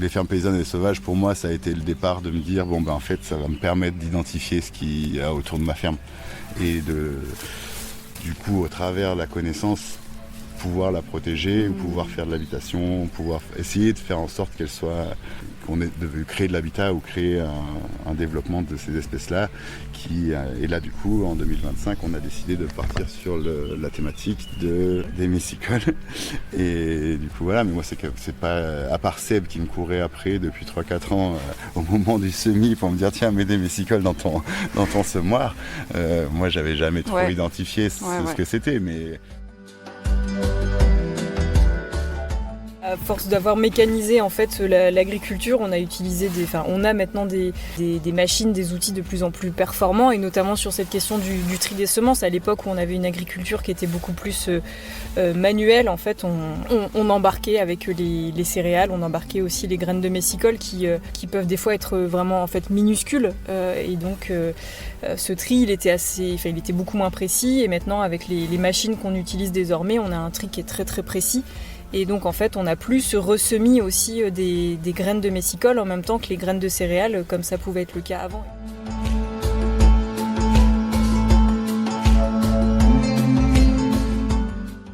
les fermes paysannes et sauvages, pour moi, ça a été le départ de me dire, en fait, ça va me permettre d'identifier ce qu'il y a autour de ma ferme. Et du coup, au travers de la connaissance, pouvoir la protéger, pouvoir faire de l'habitation, pouvoir essayer de faire en sorte qu'on ait de créer de l'habitat ou créer un développement de ces espèces-là. Et là, du coup, en 2025, on a décidé de partir sur la thématique des messicoles. Et du coup, voilà, mais moi, c'est pas, à part Seb qui me courait après depuis 3-4 ans, au moment du semis, pour me dire, tiens, mets des messicoles dans ton semoir. Moi, j'avais jamais trop identifié ce que c'était, mais... À force d'avoir mécanisé en fait l'agriculture, on a maintenant des machines, des outils de plus en plus performants, et notamment sur cette question du tri des semences. À l'époque où on avait une agriculture qui était beaucoup plus manuelle, en fait, on embarquait avec les céréales, on embarquait aussi les graines de messicole qui peuvent des fois être vraiment en fait minuscules, et donc ce tri il était beaucoup moins précis, et maintenant avec les machines qu'on utilise désormais, on a un tri qui est très très précis. Et donc en fait on n'a plus ce ressemis aussi des graines de messicole en même temps que les graines de céréales comme ça pouvait être le cas avant.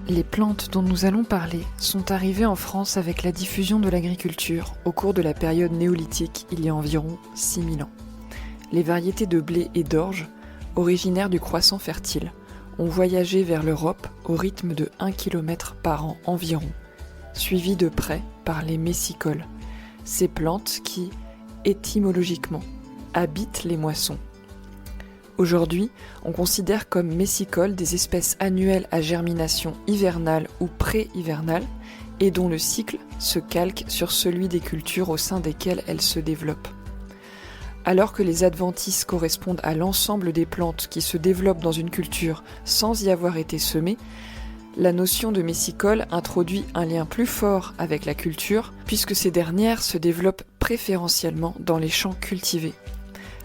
Les plantes dont nous allons parler sont arrivées en France avec la diffusion de l'agriculture au cours de la période néolithique il y a environ 6000 ans. Les variétés de blé et d'orge, originaires du croissant fertile, ont voyagé vers l'Europe au rythme de 1 km par an environ, suivies de près par les messicoles, ces plantes qui, étymologiquement, habitent les moissons. Aujourd'hui, on considère comme messicoles des espèces annuelles à germination hivernale ou pré-hivernale et dont le cycle se calque sur celui des cultures au sein desquelles elles se développent. Alors que les adventices correspondent à l'ensemble des plantes qui se développent dans une culture sans y avoir été semées, la notion de messicole introduit un lien plus fort avec la culture, puisque ces dernières se développent préférentiellement dans les champs cultivés.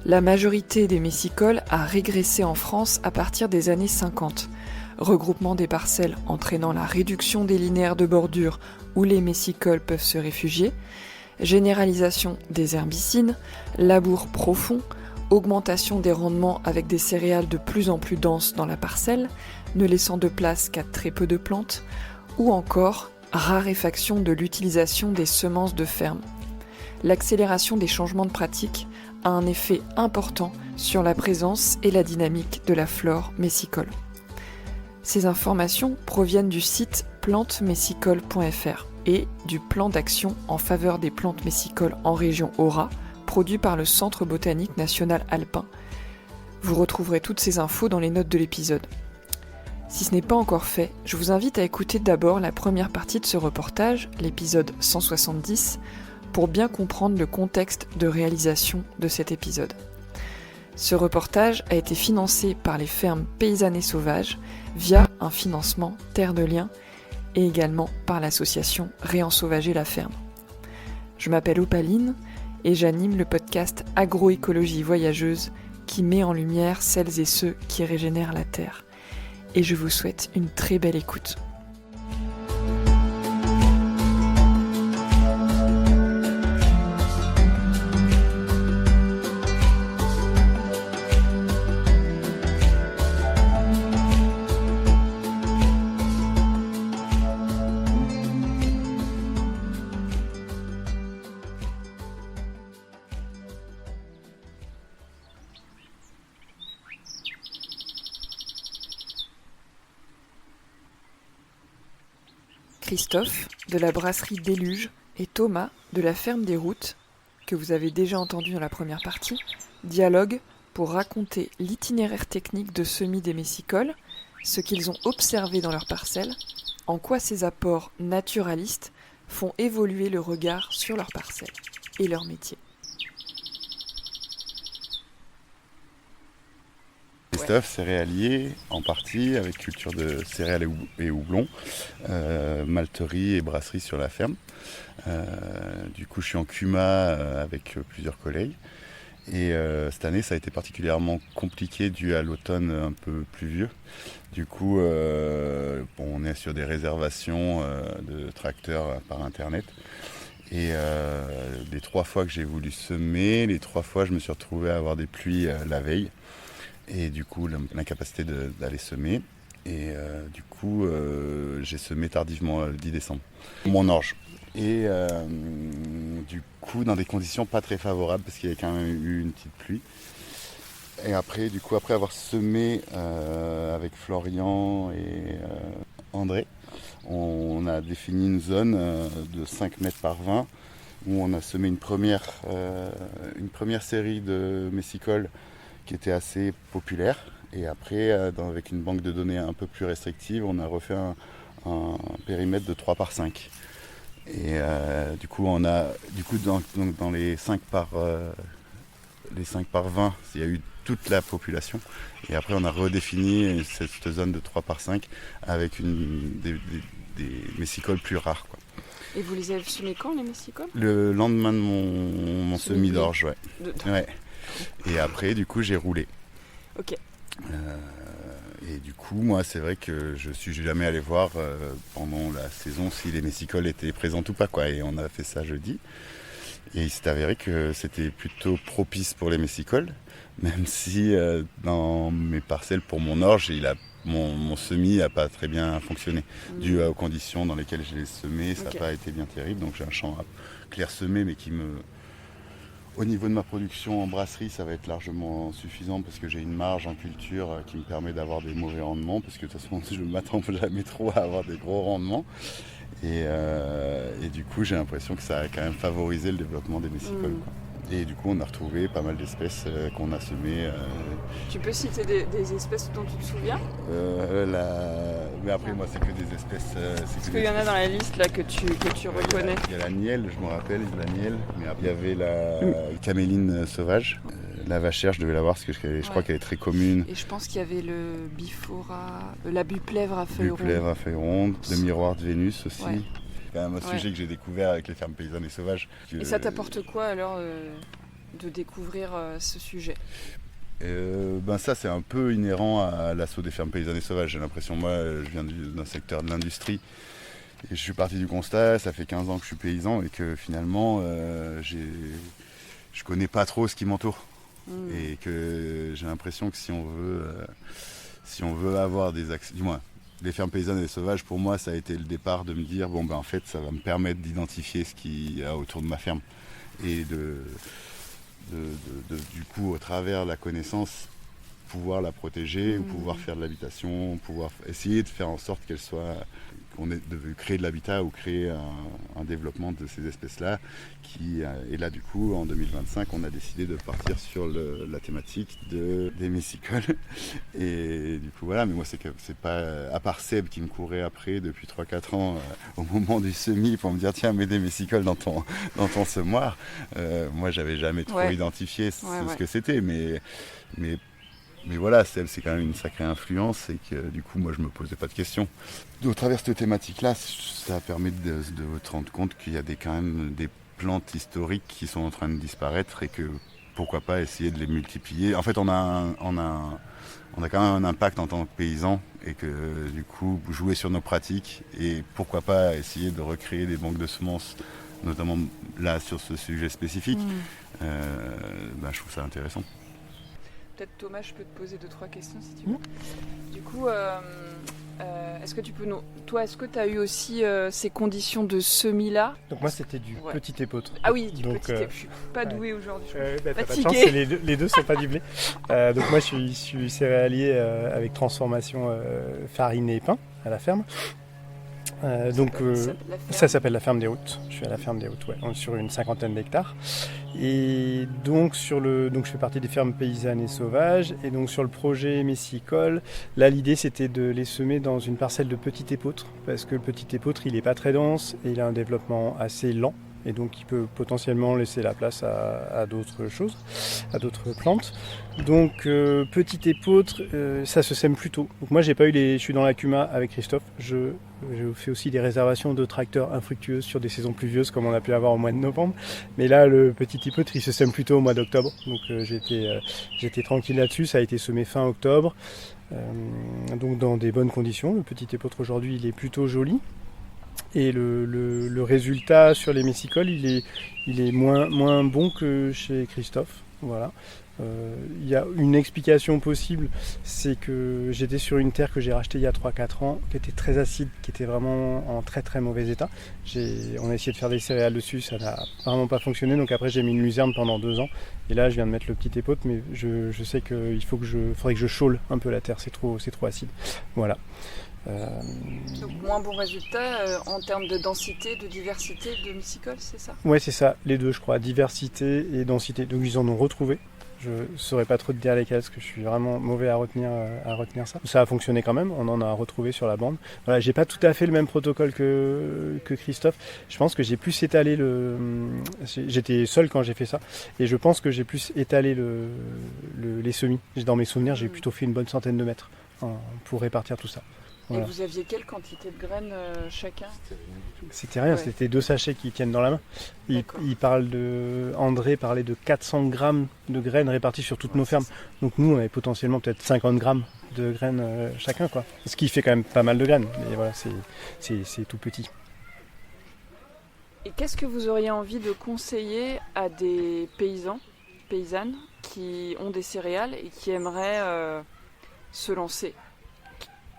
La majorité des messicoles a régressé en France à partir des années 50. Regroupement des parcelles entraînant la réduction des linéaires de bordure où les messicoles peuvent se réfugier, généralisation des herbicides, labour profond, augmentation des rendements avec des céréales de plus en plus denses dans la parcelle, ne laissant de place qu'à très peu de plantes, ou encore raréfaction de l'utilisation des semences de ferme. L'accélération des changements de pratique a un effet important sur la présence et la dynamique de la flore messicole. Ces informations proviennent du site plantemessicole.fr et du plan d'action en faveur des plantes messicoles en région Auras, produit par le Centre botanique national alpin. Vous retrouverez toutes ces infos dans les notes de l'épisode. Si ce n'est pas encore fait, je vous invite à écouter d'abord la première partie de ce reportage, l'épisode 170, pour bien comprendre le contexte de réalisation de cet épisode. Ce reportage a été financé par les fermes paysannes et sauvages via un financement Terre de Liens et également par l'association Réensauvager la ferme. Je m'appelle Opaline et j'anime le podcast Agroécologie voyageuse qui met en lumière celles et ceux qui régénèrent la terre. Et je vous souhaite une très belle écoute. Christophe, de la brasserie Déluge, et Thomas, de la ferme des Routes, que vous avez déjà entendu dans la première partie, dialoguent pour raconter l'itinéraire technique de semis des messicoles, ce qu'ils ont observé dans leurs parcelles, en quoi ces apports naturalistes font évoluer le regard sur leurs parcelles et leur métier. Christophe, céréalier, en partie, avec culture de céréales et houblon, malterie et brasserie sur la ferme. Du coup, je suis en CUMA avec plusieurs collègues. Et cette année, ça a été particulièrement compliqué dû à l'automne un peu pluvieux. Du coup, on est sur des réservations de tracteurs par Internet. Et les 3 fois que j'ai voulu semer, les 3 fois je me suis retrouvé à avoir des pluies la veille. Et du coup l'incapacité d'aller semer. Et du coup j'ai semé tardivement le 10 décembre. Mon orge. Et du coup dans des conditions pas très favorables parce qu'il y avait quand même eu une petite pluie. Et après, du coup, après avoir semé avec Florian et André, on a défini une zone de 5 mètres par 20 où on a semé une première série de messicoles qui était assez populaire. Et après, avec une banque de données un peu plus restrictive, on a refait un périmètre de 3 par 5. Et du coup, dans les 5 par 20, il y a eu toute la population. Et après, on a redéfini cette zone de 3 par 5 avec des messicoles plus rares, quoi. Et vous les avez semés quand, les messicoles ? Le lendemain de mon semis d'orge, ouais. Ouais. Et après, du coup, j'ai roulé. Ok. Et du coup, moi, c'est vrai que je suis jamais allé voir pendant la saison si les messicoles étaient présentes ou pas, quoi. Et on a fait ça jeudi. Et il s'est avéré que c'était plutôt propice pour les messicoles, même si dans mes parcelles pour mon orge, mon semis n'a pas très bien fonctionné. Dû aux conditions dans lesquelles je l'ai semé, ça n'a pas été bien terrible. Donc j'ai un champ clairsemé, mais au niveau de ma production en brasserie, ça va être largement suffisant parce que j'ai une marge en culture qui me permet d'avoir des mauvais rendements, parce que de toute façon, je ne m'attends jamais trop à avoir des gros rendements. Et du coup, j'ai l'impression que ça a quand même favorisé le développement des messicoles, quoi. Et du coup, on a retrouvé pas mal d'espèces qu'on a semées. Tu peux citer des espèces dont tu te souviens ? Mais après, moi, c'est que des espèces. Parce qu'il y en a dans la liste là que tu reconnais. Il y a la nielle, je me rappelle, la nielle. Mais après, il y avait la caméline sauvage. La vachère, je devais l'avoir parce que je crois qu'elle est très commune. Et je pense qu'il y avait le bifora, la buplèvre à feuilles rondes. Buplèvre à feuilles rondes, le miroir de Vénus aussi. Ouais. C'est quand même un sujet que j'ai découvert avec les fermes paysannes et sauvages. Et ça t'apporte quoi alors de découvrir ce sujet ? Ça, c'est un peu inhérent à l'assaut des fermes paysannes et sauvages. J'ai l'impression, moi, je viens d'un secteur de l'industrie. Et je suis parti du constat, ça fait 15 ans que je suis paysan et que finalement, je connais pas trop ce qui m'entoure. Et que j'ai l'impression que si on veut avoir des accès, du moins les fermes paysannes et sauvages, pour moi ça a été le départ de me dire en fait ça va me permettre d'identifier ce qu'il y a autour de ma ferme et du coup au travers de la connaissance pouvoir la protéger ou pouvoir faire de l'habitation, pouvoir essayer de faire en sorte qu'elle soit de créer de l'habitat ou créer un développement de ces espèces-là. Et là, du coup, en 2025, on a décidé de partir sur la thématique des messicoles. Et du coup, voilà, mais moi, c'est pas, à part Seb qui me courait après depuis 3-4 ans, au moment du semis, pour me dire, tiens, mets des messicoles dans ton semoir. Moi, j'avais jamais trop identifié ce que c'était, mais voilà, c'est quand même une sacrée influence et que du coup, moi, je me posais pas de questions. Au travers de cette thématique-là, ça permet de te rendre compte qu'il y a quand même des plantes historiques qui sont en train de disparaître et que pourquoi pas essayer de les multiplier. En fait, on a quand même un impact en tant que paysan et que du coup, jouer sur nos pratiques et pourquoi pas essayer de recréer des banques de semences, notamment là sur ce sujet spécifique. Je trouve ça intéressant. Peut-être Thomas, je peux te poser 2-3 questions si tu veux. Du coup, est-ce que tu peux est-ce que tu as eu aussi ces conditions de semis-là ? Donc moi c'était du petit épeautre. Ah oui, du petit épeautre. Je suis pas douée aujourd'hui, t'as pas de chance, les deux sont pas du blé. Donc moi je suis céréalier avec transformation farine et pain à la ferme. Ça s'appelle la ferme des Routes. Je suis à la ferme des Routes, on est sur une 50aine d'hectares. Et donc je fais partie des fermes paysannes et sauvages. Et donc sur le projet messicole, là l'idée c'était de les semer dans une parcelle de petit épeautre, parce que le petit épeautre il est pas très dense et il a un développement assez lent. Et donc il peut potentiellement laisser la place à d'autres choses, à d'autres plantes. Donc petit épeautre, ça se sème plus tôt. Donc moi je suis dans la Cuma avec Christophe. Je fais aussi des réservations de tracteurs infructueuses sur des saisons pluvieuses comme on a pu avoir au mois de novembre. Mais là le petit épeautre il se sème plutôt au mois d'octobre. Donc j'étais tranquille là-dessus, ça a été semé fin octobre. Donc dans des bonnes conditions. Le petit épeautre aujourd'hui il est plutôt joli. Et le résultat sur les messicoles, il est moins bon que chez Christophe. Voilà. Il y a une explication possible, c'est que j'étais sur une terre que j'ai rachetée il y a 3-4 ans, qui était très acide, qui était vraiment en très très mauvais état. On a essayé de faire des céréales dessus, ça n'a vraiment pas fonctionné, donc après j'ai mis une luzerne pendant 2 ans. Et là je viens de mettre le petit épaule, mais je sais qu'il faudrait que je chaule un peu la terre, c'est trop acide. Voilà. Donc moins bon résultat en termes de densité, de diversité de messicoles, c'est ça ? Ouais, c'est ça, les deux je crois, diversité et densité. Donc ils en ont retrouvé. Je ne saurais pas trop te dire lesquels parce que je suis vraiment mauvais à retenir ça. Ça a fonctionné quand même, on en a retrouvé sur la bande. Voilà, j'ai pas tout à fait le même protocole que Christophe. Je pense que j'ai plus étalé j'étais seul quand j'ai fait ça et je pense que j'ai plus étalé les semis. Dans mes souvenirs, j'ai plutôt fait une bonne centaine de mètres pour répartir tout ça. Voilà. Et vous aviez quelle quantité de graines chacun ? C'était rien, c'était 2 sachets qui tiennent dans la main. André parlait de 400 grammes de graines réparties sur toutes nos fermes. Donc nous, on avait potentiellement peut-être 50 grammes de graines chacun, quoi. Ce qui fait quand même pas mal de graines. Mais voilà, c'est tout petit. Et qu'est-ce que vous auriez envie de conseiller à des paysannes qui ont des céréales et qui aimeraient se lancer ?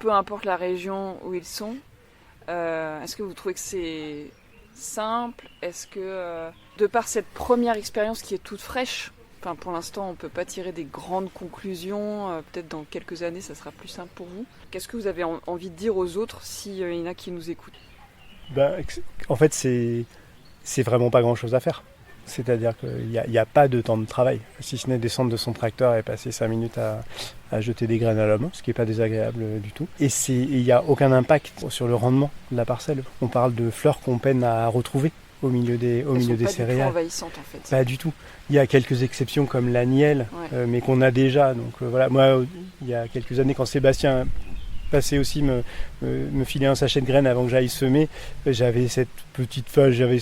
Peu importe la région où ils sont, est-ce que vous trouvez que c'est simple ? Est-ce que, de par cette première expérience qui est toute fraîche, pour l'instant on ne peut pas tirer des grandes conclusions, peut-être dans quelques années ça sera plus simple pour vous. Qu'est-ce que vous avez envie de dire aux autres s'il y en a qui nous écoutent ? En fait c'est vraiment pas grand-chose à faire. C'est-à-dire qu'il n'y a pas de temps de travail, si ce n'est descendre de son tracteur et passer 5 minutes à jeter des graines à la main, ce qui n'est pas désagréable du tout. Et il n'y a aucun impact sur le rendement de la parcelle. On parle de fleurs qu'on peine à retrouver au milieu des céréales. Elles sont pas du tout envahissantes en fait. Pas du tout. Il y a quelques exceptions comme l'agnelle, mais qu'on a déjà. Donc voilà, moi il y a quelques années quand Sébastien passait aussi me filer un sachet de graines avant que j'aille semer, j'avais cette petite feuille,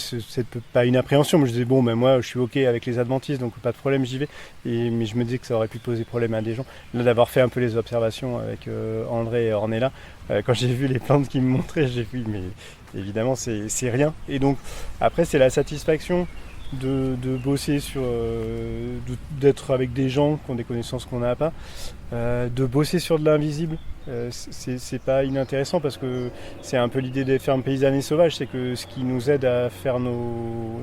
pas une appréhension, mais je disais moi je suis ok avec les adventices, donc pas de problème, j'y vais. Mais je me disais que ça aurait pu poser problème à des gens. Là, d'avoir fait un peu les observations avec André et Ornella, quand j'ai vu les plantes qu'ils me montraient, j'ai vu mais évidemment c'est rien. Et donc après c'est la satisfaction de bosser d'être avec des gens qui ont des connaissances qu'on n'a pas, de bosser sur de l'invisible. C'est pas inintéressant parce que c'est un peu l'idée des fermes paysannes et sauvages, c'est que ce qui nous aide à faire nos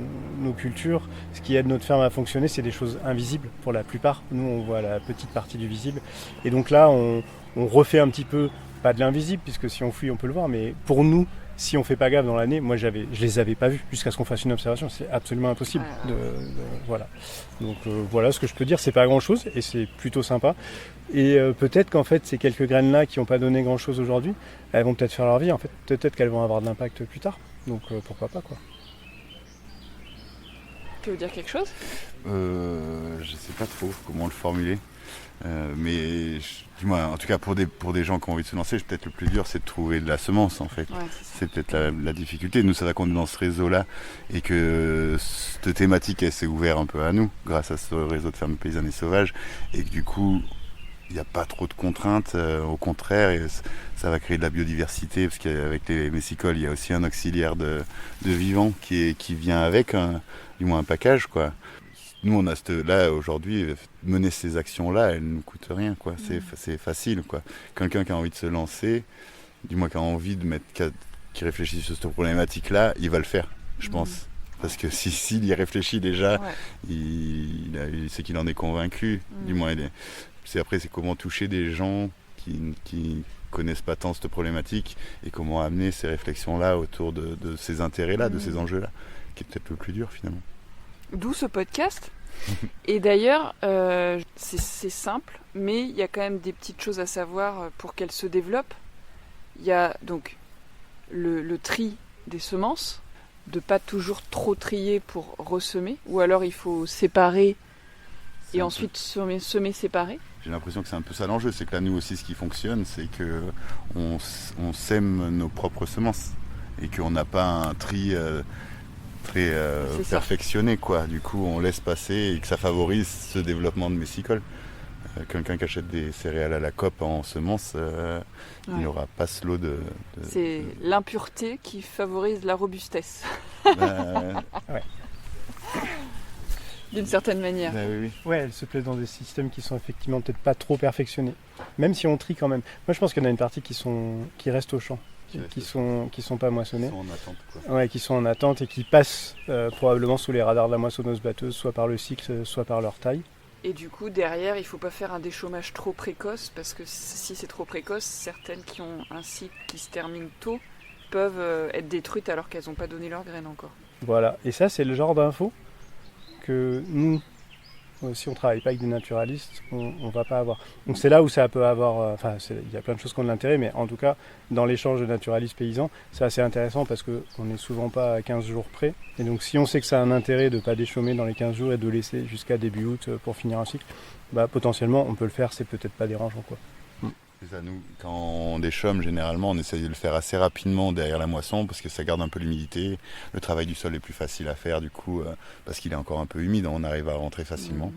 cultures, ce qui aide notre ferme à fonctionner, c'est des choses invisibles pour la plupart. Nous on voit la petite partie du visible et donc là on refait un petit peu, pas de l'invisible puisque si on fouille on peut le voir, mais pour nous si on fait pas gaffe dans l'année, moi je les avais pas vus jusqu'à ce qu'on fasse une observation, c'est absolument impossible. Voilà. Donc voilà ce que je peux dire, c'est pas grand chose et c'est plutôt sympa. Et peut-être qu'en fait ces quelques graines là qui n'ont pas donné grand chose aujourd'hui, elles vont peut-être faire leur vie en fait. Peut-être qu'elles vont avoir de l'impact plus tard. Donc pourquoi pas quoi. Tu veux dire quelque chose ? Je sais pas trop comment le formuler. Mais dis-moi, en tout cas pour des gens qui ont envie de se lancer, peut-être le plus dur c'est de trouver de la semence en fait. C'est peut-être la difficulté. Nous ça va qu'on est dans ce réseau-là et que cette thématique elle s'est ouverte un peu à nous grâce à ce réseau de fermes paysannes et sauvages et que du coup il n'y a pas trop de contraintes, au contraire, et ça va créer de la biodiversité parce qu'avec les messicoles il y a aussi un auxiliaire de vivant qui vient avec du moins un package quoi. Nous, on a là aujourd'hui, mener ces actions-là, elles ne nous coûtent rien, quoi. C'est facile, quoi. Quelqu'un qui a envie de se lancer, du moins qui a envie de qui réfléchit sur cette problématique-là, il va le faire, je pense. Parce que s'il y réfléchit déjà, c'est qu'il en est convaincu. Du moins, après, c'est comment toucher des gens qui connaissent pas tant cette problématique et comment amener ces réflexions-là autour de ces intérêts-là, de ces enjeux-là, qui est peut-être le plus dur finalement. D'où ce podcast. Et d'ailleurs, c'est simple, mais il y a quand même des petites choses à savoir pour qu'elle se développe. Il y a donc le tri des semences, de pas toujours trop trier pour ressemer, ou alors il faut séparer et ensuite semer séparer. J'ai l'impression que c'est un peu ça l'enjeu, c'est que là nous aussi ce qui fonctionne, c'est qu'on sème nos propres semences et qu'on n'a pas un tri très perfectionné quoi. Du coup on laisse passer et que ça favorise ce développement de messicoles. Quelqu'un qui achète des céréales à la COP en semences, il n'aura pas ce lot de... C'est l'impureté qui favorise la robustesse. Ouais. D'une certaine manière. Oui. Ouais, elle se plaît dans des systèmes qui sont effectivement peut-être pas trop perfectionnés. Même si on trie quand même. Moi, je pense qu'il y en a une partie qui restent au champ, qui sont pas moissonnés. Ils sont en attente, quoi. Ouais, qui sont en attente et qui passent probablement sous les radars de la moissonneuse-batteuse, soit par le cycle, soit par leur taille. Et du coup, derrière, il ne faut pas faire un déchômage trop précoce, parce que si c'est trop précoce, certaines qui ont un cycle qui se termine tôt peuvent être détruites alors qu'elles n'ont pas donné leurs graines encore. Voilà, et ça, c'est le genre d'infos que nous, si on travaille pas avec des naturalistes, on va pas avoir. Donc c'est là où ça peut avoir... il y a plein de choses qui ont de l'intérêt, mais en tout cas, dans l'échange de naturalistes paysans, c'est assez intéressant parce qu'on n'est souvent pas à 15 jours près. Et donc si on sait que ça a un intérêt de ne pas déchômer dans les 15 jours et de laisser jusqu'à début août pour finir un cycle, potentiellement, on peut le faire, c'est peut-être pas dérangeant, quoi. C'est ça, nous, quand on déchôme, généralement, on essaye de le faire assez rapidement derrière la moisson parce que ça garde un peu l'humidité. Le travail du sol est plus facile à faire, du coup, parce qu'il est encore un peu humide, on arrive à rentrer facilement.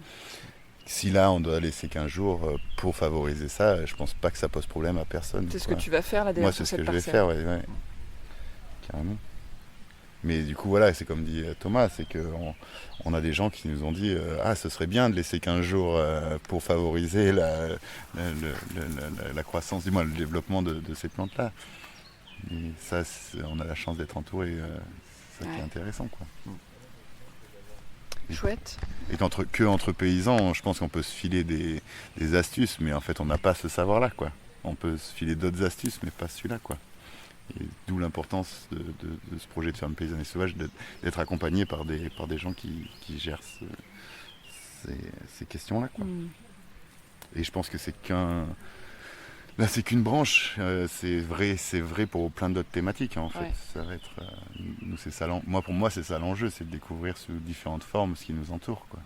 Si là, on doit laisser 15 jours pour favoriser ça, je pense pas que ça pose problème à personne. C'est ce que tu vas faire là derrière. Moi, c'est ce que je vais faire, ouais. Carrément. Mais du coup, voilà, c'est comme dit Thomas, c'est qu'on a des gens qui nous ont dit ce serait bien de laisser 15 jours pour favoriser la croissance, du moins le développement de ces plantes-là. Et ça, on a la chance d'être entouré, c'est ça qui est intéressant, quoi. Chouette. Et entre paysans, je pense qu'on peut se filer des astuces, mais en fait, on n'a pas ce savoir-là, quoi. On peut se filer d'autres astuces, mais pas celui-là, quoi. Et d'où l'importance de ce projet de ferme paysanne et sauvage, d'être accompagné par des gens qui gèrent ces questions-là, quoi. Et je pense que c'est qu'une branche. C'est vrai pour plein d'autres thématiques, hein, en fait. Ouais. Ça va être, nous, c'est ça. Pour moi, c'est ça l'enjeu, c'est de découvrir sous différentes formes ce qui nous entoure, quoi.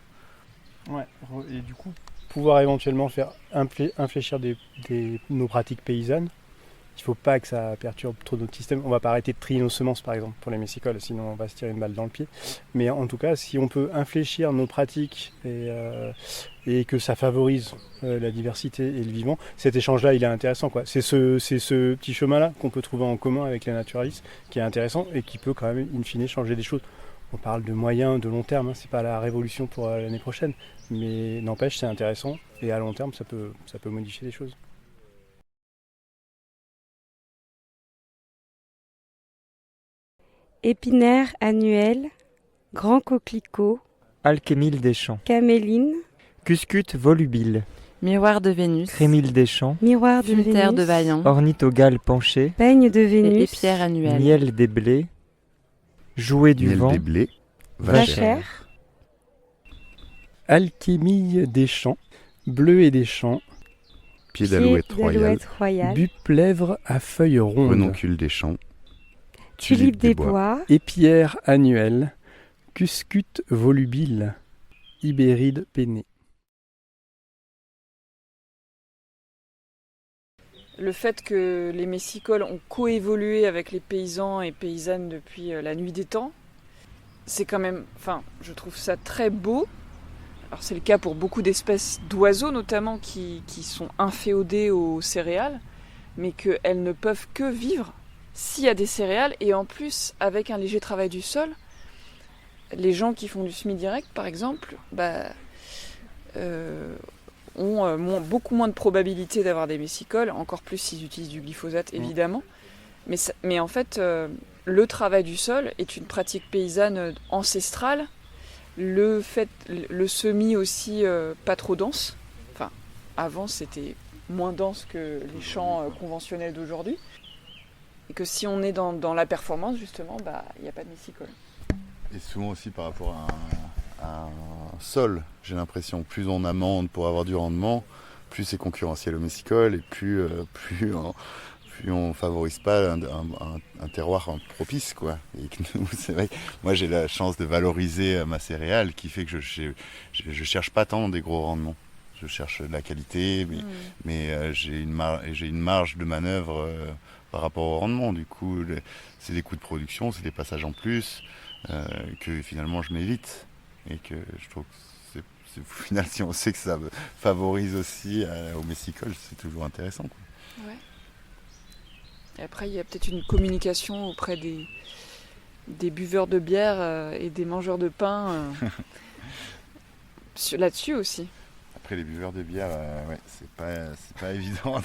Ouais. Et du coup, pouvoir éventuellement faire infléchir nos pratiques paysannes. Il ne faut pas que ça perturbe trop notre système. On ne va pas arrêter de trier nos semences, par exemple, pour les messicoles, sinon on va se tirer une balle dans le pied. Mais en tout cas, si on peut infléchir nos pratiques et que ça favorise la diversité et le vivant, cet échange-là, il est intéressant, quoi. C'est ce petit chemin-là qu'on peut trouver en commun avec les naturalistes qui est intéressant et qui peut quand même, in fine, changer des choses. On parle de moyen, de long terme, hein, c'est pas la révolution pour l'année prochaine, mais n'empêche, c'est intéressant et à long terme, ça peut modifier des choses. Épinaire annuel, grand coquelicot, Alchémile des champs, caméline, Cuscute volubile, Miroir de Vénus, Crémile des champs, miroir de Fumeterre Vénus, de Vaillant, Ornithogale penché, peigne de et Vénus, Épière annuelle. Miel des blés, Jouet du Miel vent, des blés, vachère, Alchémille des champs, bleu et des champs, pied pied d'alouette royale, d'alouette royale, buplèvre à feuilles rondes, renoncule des champs, tulipe des bois, épière annuelle, cuscute volubile, ibéride peinée. Le fait que les messicoles ont coévolué avec les paysans et paysannes depuis la nuit des temps, c'est quand même, je trouve ça très beau. Alors c'est le cas pour beaucoup d'espèces d'oiseaux notamment qui sont inféodées aux céréales, mais qu'elles ne peuvent que vivre s'il y a des céréales, et en plus avec un léger travail du sol. Les gens qui font du semi-direct par exemple, ont beaucoup moins de probabilité d'avoir des messicoles, encore plus s'ils utilisent du glyphosate évidemment. Mais en fait, le travail du sol est une pratique paysanne ancestrale. Le semis aussi pas trop dense. Enfin, avant c'était moins dense que les champs conventionnels d'aujourd'hui. Et que si on est dans la performance justement, il n'y a pas de messicole. Et souvent aussi par rapport à un sol, j'ai l'impression, plus on amende pour avoir du rendement, plus c'est concurrentiel au messicole et plus on favorise pas un terroir propice, quoi. Et que nous, c'est vrai que moi j'ai la chance de valoriser ma céréale qui fait que je cherche pas tant des gros rendements. Je cherche de la qualité, mais j'ai une marge de manœuvre par rapport au rendement. Du coup, c'est des coûts de production, c'est des passages en plus que finalement je m'évite et que je trouve que au final, si on sait que ça favorise aussi au messicole, c'est toujours intéressant, quoi. Ouais. Et après, il y a peut-être une communication auprès des buveurs de bière et des mangeurs de pain là-dessus aussi. Après les buveurs de bière, ouais, c'est pas évident.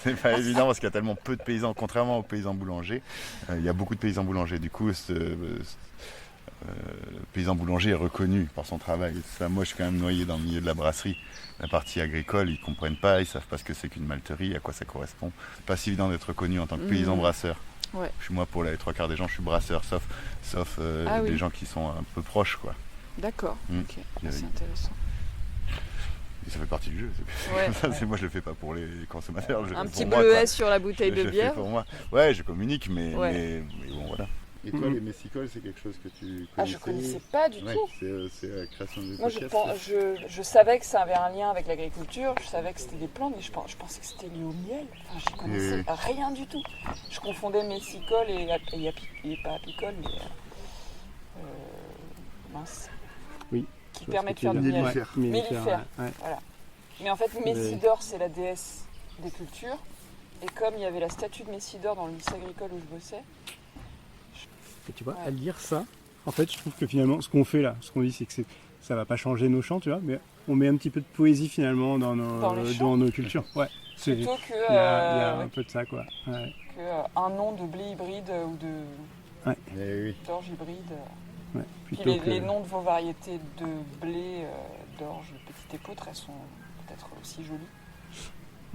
C'est pas évident parce qu'il y a tellement peu de paysans, contrairement aux paysans boulangers. Il y a beaucoup de paysans boulangers. Du coup, le paysan boulanger est reconnu par son travail. Ça, moi, je suis quand même noyé dans le milieu de la brasserie. La partie agricole, ils comprennent pas, ils savent pas ce que c'est qu'une malterie, à quoi ça correspond. C'est pas si évident d'être reconnu en tant que paysan brasseur. Ouais. Moi, pour les 3/4 des gens, je suis brasseur, sauf des gens qui sont un peu proches, quoi. D'accord, ok, c'est intéressant. Et ça fait partie du jeu. Moi, je le fais pas pour les consommateurs. Un petit bleuet sur la bouteille de bière. Pour moi. Ouais, je communique, mais bon, voilà. Et toi, les messicoles, c'est quelque chose que tu connaissais? Je connaissais pas du tout. C'est la création de Moi, je savais que ça avait un lien avec l'agriculture, je savais que c'était des plantes, mais je pensais que c'était lié au miel. Enfin, j'y connaissais rien du tout. Je confondais messicole et pas apicole, mais mince. Oui. Qui permet de faire du miel. Mellifère. Ouais. Voilà. Mais en fait, Messidor, c'est la déesse des cultures. Et comme il y avait la statue de Messidor dans le lycée agricole où je bossais. Et tu vois, à lire ça, en fait, je trouve que finalement, ce qu'on fait là, ce qu'on dit, c'est que ça va pas changer nos chants, tu vois, mais on met un petit peu de poésie finalement dans nos cultures. Ouais. Plutôt que. Il y a un peu de ça, quoi. Ouais. Que un nom de blé hybride ou de d'orge hybride. Ouais, puis les noms de vos variétés de blé, d'orge, de petite épeautre, elles sont peut-être aussi jolies.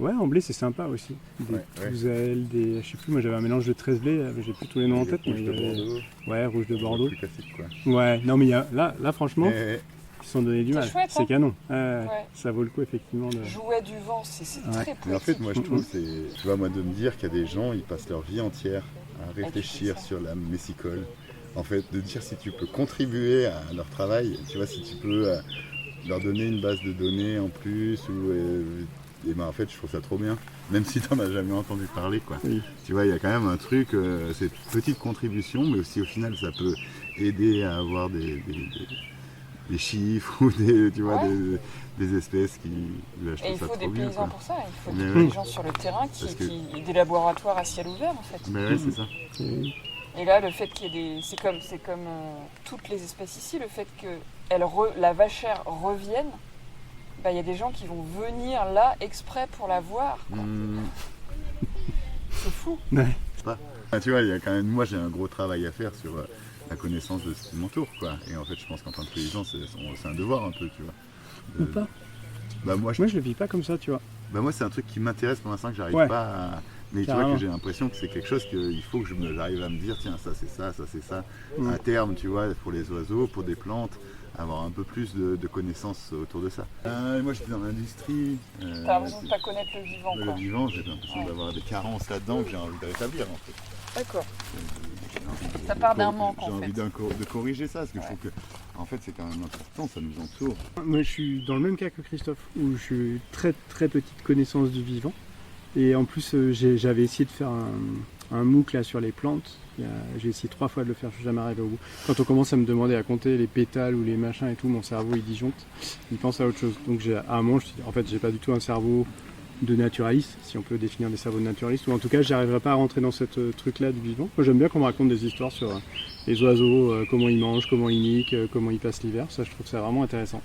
Ouais, en blé c'est sympa aussi. Des Touzelles, je sais plus, moi j'avais un mélange de 13 blés, j'ai plus tous les noms en tête. Rouge de Bordeaux. Ouais, rouge de Bordeaux. Plus classique, quoi. Ouais, non mais là franchement, ils se sont donné du mal. Chouette, c'est canon. Ça vaut le coup effectivement. Jouet du vent, c'est très poétique. Mais en fait, moi je trouve, tu vois, moi de me dire qu'il y a des gens, ils passent leur vie entière à réfléchir sur la messicole. En fait, de dire si tu peux contribuer à leur travail, tu vois, si tu peux leur donner une base de données en plus, et ben en fait, je trouve ça trop bien, même si tu n'en as jamais entendu parler, quoi. Oui. Tu vois, il y a quand même un truc, c'est une petite contribution, mais aussi au final, ça peut aider à avoir des chiffres ou des espèces qui. Là, je trouve et il faut des paysans pour ça, il faut des gens sur le terrain, des laboratoires à ciel ouvert, en fait. Mais ouais, c'est ça. Et là, le fait qu'il y ait c'est comme toutes les espèces ici, le fait que la vachère revienne, il y a des gens qui vont venir là exprès pour la voir. C'est fou. Ouais. Tu vois, il y a quand même, moi j'ai un gros travail à faire sur la connaissance de ce qui m'entoure, quoi. Et en fait, je pense qu'en tant que paysan, c'est un devoir un peu, tu vois. Ou pas. Moi, je le vis pas comme ça, tu vois. Moi, c'est un truc qui m'intéresse pour l'instant que j'arrive pas à. Mais tu vois que j'ai l'impression que c'est quelque chose qu'il faut que j'arrive à me dire, tiens, ça c'est ça, ça c'est ça. À terme, tu vois, pour les oiseaux, pour des plantes, avoir un peu plus de connaissances autour de ça. Moi, j'étais dans l'industrie. T'as l'impression de pas connaître le vivant, quoi. Le vivant, j'ai l'impression d'avoir des carences là-dedans que j'ai envie de rétablir, en fait. D'accord. Ça part d'un manque, en fait. J'ai envie de corriger ça, parce que je trouve que, en fait, c'est quand même important, ça nous entoure. Moi, je suis dans le même cas que Christophe, où je suis très très petite connaissance du vivant. Et en plus, j'avais essayé de faire un MOOC là sur les plantes. J'ai essayé 3 fois de le faire, je suis jamais arrivé au bout. Quand on commence à me demander à compter les pétales ou les machins et tout, mon cerveau il disjoncte, il pense à autre chose. Donc à un moment, en fait, j'ai pas du tout un cerveau de naturaliste, si on peut définir des cerveaux de naturaliste, ou en tout cas, j'arriverai pas à rentrer dans ce truc-là du vivant. Moi, j'aime bien qu'on me raconte des histoires sur les oiseaux, comment ils mangent, comment ils niquent, comment ils passent l'hiver. Ça, je trouve ça vraiment intéressant.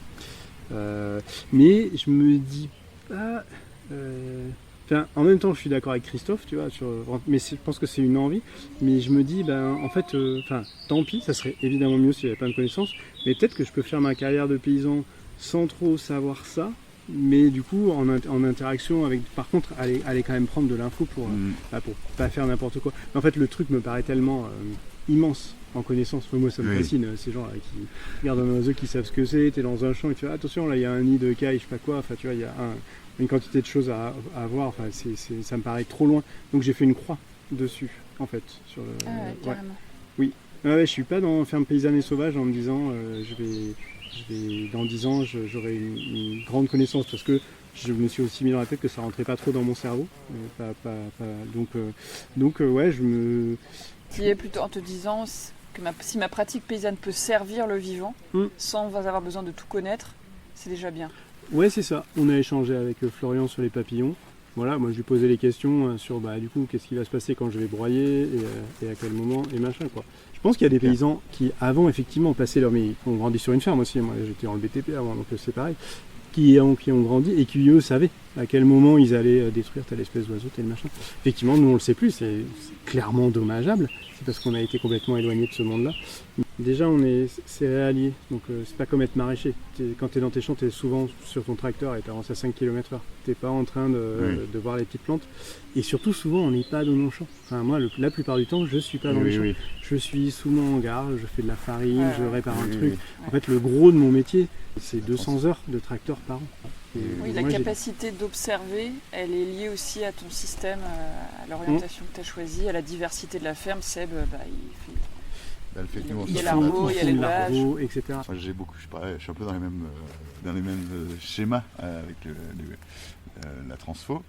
Mais je me dis pas. En même temps, je suis d'accord avec Christophe, tu vois, mais je pense que c'est une envie. Mais je me dis, en fait, tant pis, ça serait évidemment mieux s'il n'y avait pas de connaissances. Mais peut-être que je peux faire ma carrière de paysan sans trop savoir ça. Mais du coup, en interaction avec, par contre, aller quand même prendre de l'info pour pas faire n'importe quoi. Mais en fait, le truc me paraît tellement immense en connaissance. Moi, ça me fascine, ces gens qui regardent un oiseau, qui savent ce que c'est. T'es dans un champ et tu fais attention, là, il y a un nid de caille, je sais pas quoi. Enfin, tu vois, il y a une quantité de choses à voir. Enfin, ça me paraît trop loin. Donc, j'ai fait une croix dessus, en fait. Sur le, carrément. Oui. Je suis pas dans ferme paysanne et sauvage en me disant dans 10 ans, j'aurai une grande connaissance, parce que je me suis aussi mis dans la tête que ça rentrait pas trop dans mon cerveau. Donc, je me... Tu y es plutôt en te disant que si ma pratique paysanne peut servir le vivant, sans avoir besoin de tout connaître, c'est déjà bien. Ouais, c'est ça. On a échangé avec Florian sur les papillons. Voilà, moi je lui posais les questions sur du coup qu'est-ce qui va se passer quand je vais broyer et à quel moment et machin quoi. Je pense qu'il y a des paysans qui avant effectivement passaient leur... Mais on grandit sur une ferme aussi, moi j'étais dans le BTP avant donc c'est pareil. Qui ont grandi et qui eux savaient à quel moment ils allaient détruire telle espèce d'oiseau, tel machin. Effectivement, nous on le sait plus, c'est clairement dommageable, c'est parce qu'on a été complètement éloigné de ce monde-là. Déjà on est céréalier, donc c'est pas comme être maraîcher. Quand tu es dans tes champs, tu es souvent sur ton tracteur et tu avances à 5 km/h. Tu n'es pas en train de voir les petites plantes. Et surtout souvent on n'est pas dans nos champs. Enfin moi la plupart du temps je suis pas dans les champs. Je suis sous mon hangar, je fais de la farine, je répare un truc. En fait le gros de mon métier c'est 200 heures de tracteur par an. Oui, la capacité d'observer, elle est liée aussi à ton système, à l'orientation que tu as choisie, à la diversité de la ferme. Seb, il y a l'argot, il y a l'élevage, etc. Moi, je suis un peu dans les mêmes schémas avec la transfo.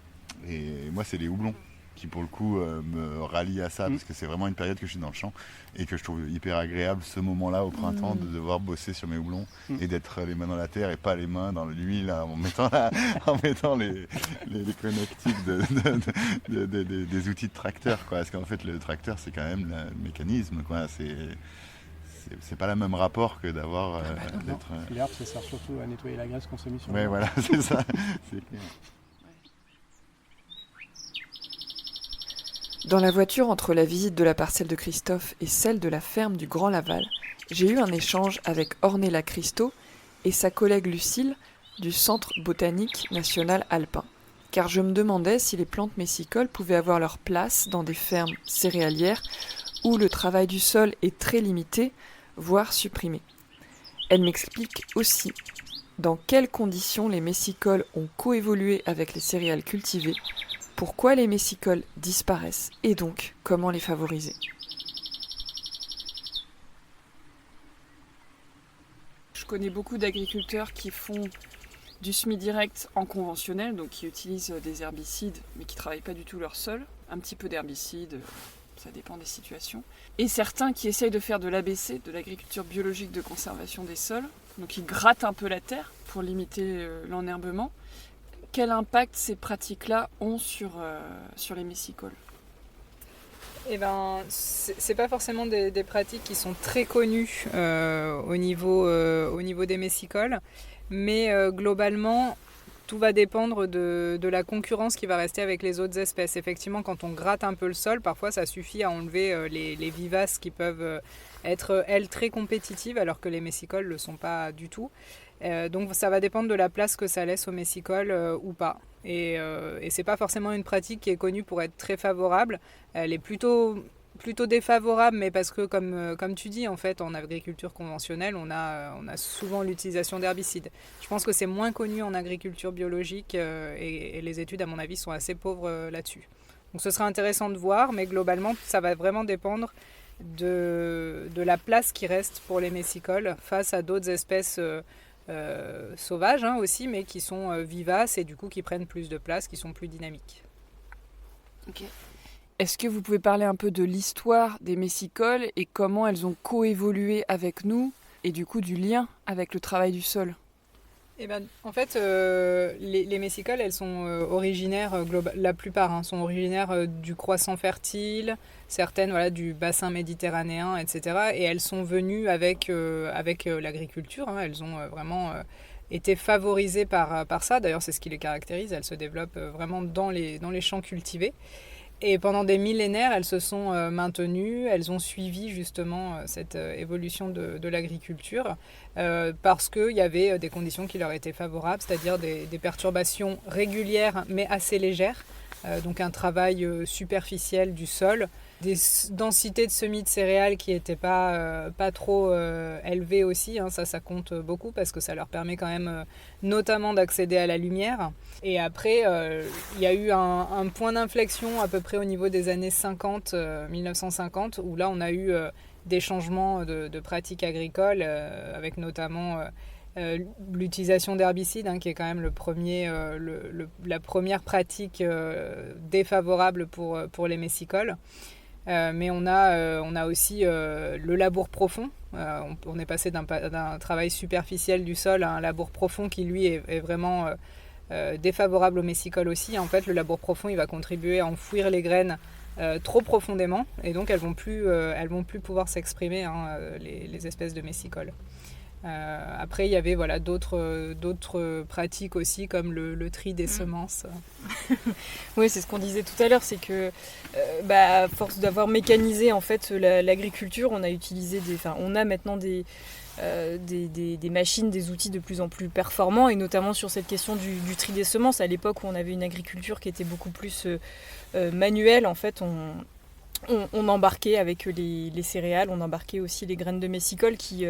Et moi, c'est les houblons qui, pour le coup, me rallient à ça, parce que c'est vraiment une période que je suis dans le champ et que je trouve hyper agréable ce moment-là au printemps de devoir bosser sur mes houblons et d'être les mains dans la terre et pas les mains dans l'huile en mettant les connectiques des outils de tracteur, quoi. Parce qu'en fait, le tracteur, c'est quand même le mécanisme, quoi. C'est pas le même rapport que d'avoir d'être. L'herbe, ça sert surtout à nettoyer la graisse qu'on s'est mis sur. Ouais, voilà, c'est ça. C'est clair. Dans la voiture entre la visite de la parcelle de Christophe et celle de la ferme du Grand Laval, j'ai eu un échange avec Ornella Christo et sa collègue Lucille du Centre botanique national alpin, car je me demandais si les plantes messicoles pouvaient avoir leur place dans des fermes céréalières où le travail du sol est très limité, voire supprimé. Elle m'explique aussi dans quelles conditions les messicoles ont coévolué avec les céréales cultivées, pourquoi les messicoles disparaissent et donc comment les favoriser. Je connais beaucoup d'agriculteurs qui font du semi-direct en conventionnel, donc qui utilisent des herbicides mais qui ne travaillent pas du tout leur sol, un petit peu d'herbicides, ça dépend des situations. Et certains qui essayent de faire de l'ABC, de l'agriculture biologique de conservation des sols, donc ils grattent un peu la terre pour limiter l'enherbement. Quel impact ces pratiques-là ont sur les messicoles ? Eh ben, c'est pas forcément des pratiques qui sont très connues au niveau des messicoles, mais globalement, tout va dépendre de la concurrence qui va rester avec les autres espèces. Effectivement, quand on gratte un peu le sol, parfois ça suffit à enlever les vivaces qui peuvent être, elles, très compétitives, alors que les messicoles ne le sont pas du tout. Donc ça va dépendre de la place que ça laisse aux messicoles ou pas. Et c'est pas forcément une pratique qui est connue pour être très favorable. Elle est plutôt défavorable, mais parce que comme tu dis, en fait, en agriculture conventionnelle, on a souvent l'utilisation d'herbicides. Je pense que c'est moins connu en agriculture biologique et les études, à mon avis, sont assez pauvres là-dessus. Donc ce sera intéressant de voir, mais globalement, ça va vraiment dépendre de la place qui reste pour les messicoles face à d'autres espèces sauvages aussi, mais qui sont vivaces et du coup qui prennent plus de place, qui sont plus dynamiques. Ok. Est-ce que vous pouvez parler un peu de l'histoire des messicoles et comment elles ont coévolué avec nous et du coup du lien avec le travail du sol ? Eh ben, en fait, les messicoles, elles sont originaires, la plupart sont originaires du croissant fertile, certaines du bassin méditerranéen, etc. Et elles sont venues avec l'agriculture. Elles ont vraiment été favorisées par ça. D'ailleurs, c'est ce qui les caractérise. Elles se développent vraiment dans les champs cultivés. Et pendant des millénaires, elles se sont maintenues, elles ont suivi justement cette évolution de l'agriculture parce qu'il y avait des conditions qui leur étaient favorables, c'est-à-dire des perturbations régulières mais assez légères, donc un travail superficiel du sol, des densités de semis de céréales qui n'étaient pas trop élevées aussi, ça compte beaucoup parce que ça leur permet quand même notamment d'accéder à la lumière. Et après, il y a eu un point d'inflexion à peu près au niveau des années 50, 1950, où là on a eu des changements de pratiques agricoles, avec notamment l'utilisation d'herbicides, qui est quand même la première pratique défavorable pour les messicoles. Mais on a aussi le labour profond. On est passé d'un travail superficiel du sol à un labour profond qui, lui, est vraiment défavorable au messicole aussi. En fait, le labour profond, il va contribuer à enfouir les graines trop profondément, et donc elles vont plus pouvoir s'exprimer, les espèces de messicole. Après, il y avait d'autres pratiques aussi, comme le tri des semences. Oui, c'est ce qu'on disait tout à l'heure, c'est que à force d'avoir mécanisé en fait l'agriculture, on a maintenant des machines, des outils de plus en plus performants, et notamment sur cette question du tri des semences. À l'époque où on avait une agriculture qui était beaucoup plus manuelle, en fait, on embarquait avec les céréales, on embarquait aussi les graines de messicole qui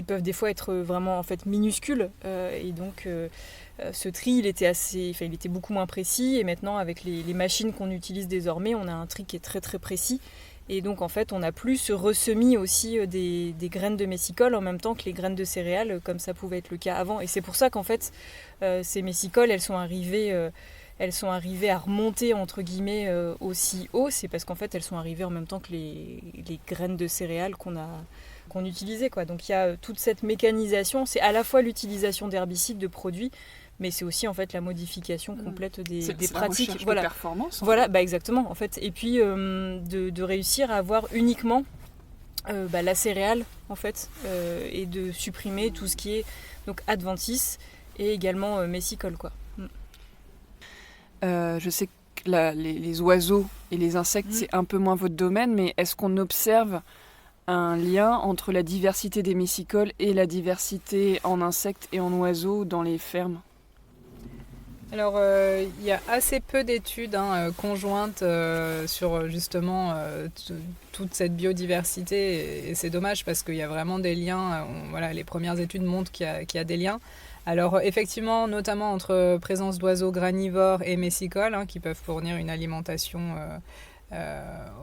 peuvent des fois être vraiment en fait minuscules, et donc ce tri il était beaucoup moins précis, et maintenant avec les machines qu'on utilise désormais, on a un tri qui est très très précis, et donc en fait on n'a plus ce ressemis aussi des graines de messicole en même temps que les graines de céréales, comme ça pouvait être le cas avant. Et c'est pour ça qu'en fait ces messicoles elles sont arrivées à remonter entre guillemets aussi haut. C'est parce qu'en fait elles sont arrivées en même temps que les graines de céréales qu'on utilisait, quoi. Donc il y a toute cette mécanisation, c'est à la fois l'utilisation d'herbicides, de produits, mais c'est aussi en fait la modification complète des pratiques. C'est la performance. Voilà, exactement en fait. Et puis de réussir à avoir uniquement la céréale en fait, et de supprimer tout ce qui est donc adventice et également messicole, quoi. Je sais que les oiseaux et les insectes, c'est un peu moins votre domaine, mais est-ce qu'on observe un lien entre la diversité des messicoles et la diversité en insectes et en oiseaux dans les fermes ? Alors, il y a assez peu d'études conjointes sur justement toute cette biodiversité, et c'est dommage parce qu'il y a vraiment des liens. Les premières études montrent qu'il y a des liens. Alors effectivement, notamment entre présence d'oiseaux granivores et messicoles, qui peuvent fournir une alimentation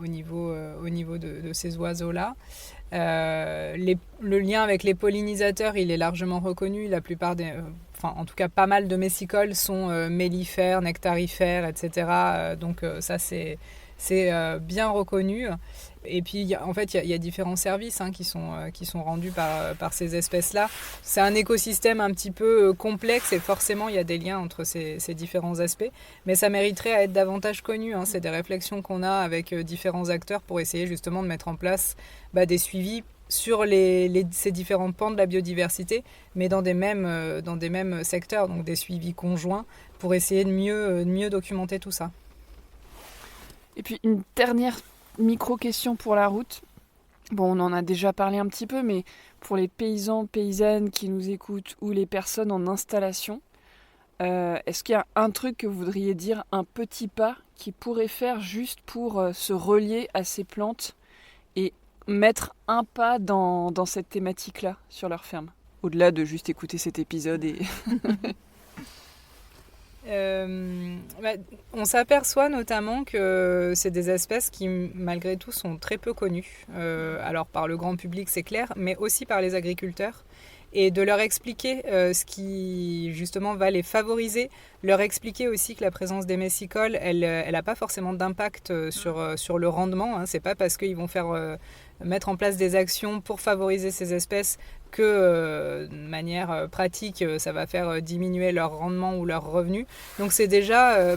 au niveau de ces oiseaux-là. Le lien avec les pollinisateurs, il est largement reconnu. La plupart en tout cas pas mal de messicoles sont mellifères, nectarifères, etc. Donc ça c'est bien reconnu. Et puis il y a différents services qui sont rendus par ces espèces-là. C'est un écosystème un petit peu complexe, et forcément il y a des liens entre ces différents aspects, mais ça mériterait à être davantage connu. C'est des réflexions qu'on a avec différents acteurs pour essayer justement de mettre en place des suivis sur ces différents pans de la biodiversité, mais dans des mêmes secteurs, donc des suivis conjoints pour essayer de mieux documenter tout ça. Et puis une dernière micro-question pour la route. Bon, on en a déjà parlé un petit peu, mais pour les paysans, paysannes qui nous écoutent, ou les personnes en installation, est-ce qu'il y a un truc que vous voudriez dire, un petit pas qu'ils pourraient faire juste pour se relier à ces plantes et mettre un pas dans cette thématique-là sur leur ferme, au-delà de juste écouter cet épisode et... On s'aperçoit notamment que c'est des espèces qui, malgré tout, sont très peu connues. Alors par le grand public, c'est clair, mais aussi par les agriculteurs. Et de leur expliquer ce qui, justement, va les favoriser. Leur expliquer aussi que la présence des messicoles, elle n'a pas forcément d'impact sur le rendement. C'est pas parce qu'ils vont mettre en place des actions pour favoriser ces espèces que de manière pratique ça va faire diminuer leur rendement ou leur revenu. Donc c'est déjà